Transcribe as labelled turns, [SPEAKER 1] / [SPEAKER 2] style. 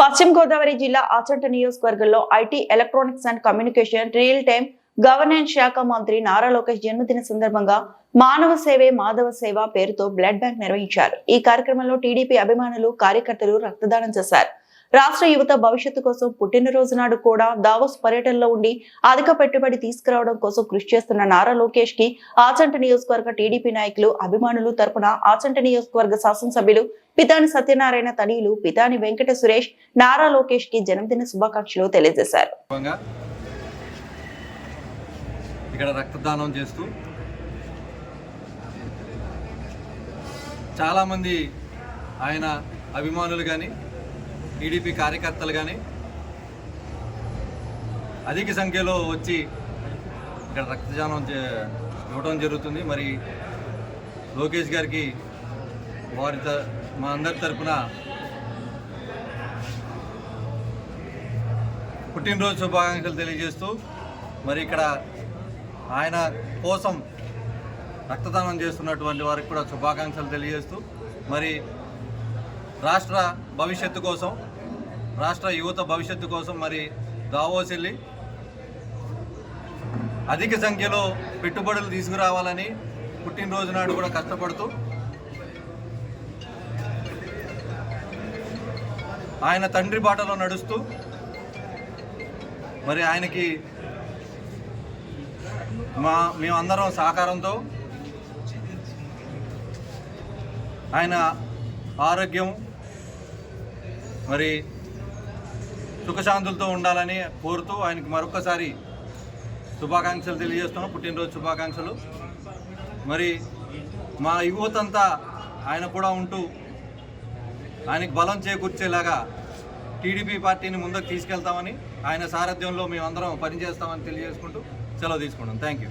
[SPEAKER 1] పశ్చిమ గోదావరి జిల్లా ఆచంట నియోజకవర్గంలో IT, electronics and communication, real time governance శాఖ మంత్రి నారా లోకేష్ జన్మదిన సందర్భంగా మానవ సేవే మాధవ సేవ పేరుతో బ్లడ్ బ్యాంక్ నిర్వహించారు. ఈ కార్యక్రమంలో టీడీపీ అభిమానులు, కార్యకర్తలు రక్తదానం చేశారు. రాష్ట్ర యువత భవిష్యత్తు కోసం పుట్టినరోజు నాడు కూడా దావోస్ పర్యటనలో ఉండి అధిక పెట్టుబడి తీసుకురావడం కోసం కృషి చేస్తున్న నారా లోకేష్ కి ఆచంట నియోజకవర్గ టీడీపీ నాయకులు, అభిమానులు తరపున ఆచంట నియోజకవర్గ శాసనసభ్యులు పితాని సత్యనారాయణ తనయులు పితాని వెంకట సురేష్ నారా లోకేష్ కి జన్మదిన శుభాకాంక్షలు తెలియజేశారు.
[SPEAKER 2] ఇక్కడ రక్తదానం చేస్తూ చాలామంది ఆయన అభిమానులు కానీ, టీడీపీ కార్యకర్తలు కానీ అధిక సంఖ్యలో వచ్చి ఇక్కడ రక్తదానం ఇవ్వడం జరుగుతుంది. మరి లోకేష్ గారికి మా అందరి తరపున పుట్టినరోజు శుభాకాంక్షలు తెలియజేస్తూ, మరి ఇక్కడ ఆయన కోసం రక్తదానం చేస్తున్నటువంటి వారికి కూడా శుభాకాంక్షలు తెలియజేస్తూ, మరి రాష్ట్ర భవిష్యత్తు కోసం, రాష్ట్ర యువత భవిష్యత్తు కోసం మరి దావోస్ వెళ్ళి అధిక సంఖ్యలో పెట్టుబడులు తీసుకురావాలని పుట్టినరోజు నాడు కూడా కష్టపడుతూ ఆయన తండ్రి బాటలో నడుస్తూ మరి ఆయనకి మేమందరం సహకారంతో ఆయన ఆరోగ్యం మరి సుఖశాంతులతో ఉండాలని కోరుతూ ఆయనకి మరొకసారి శుభాకాంక్షలు తెలియజేస్తున్నాం. పుట్టినరోజు శుభాకాంక్షలు. మరి మా యువతంతా ఆయన కూడా ఉంటూ ఆయనకి బలం చేకూర్చేలాగా టీడీపీ పార్టీని ముందుకు తీసుకెళ్తామని, ఆయన సారథ్యంలో మేమందరం పనిచేస్తామని తెలియజేసుకుంటూ సెలవు తీసుకుంటాం. Thank you.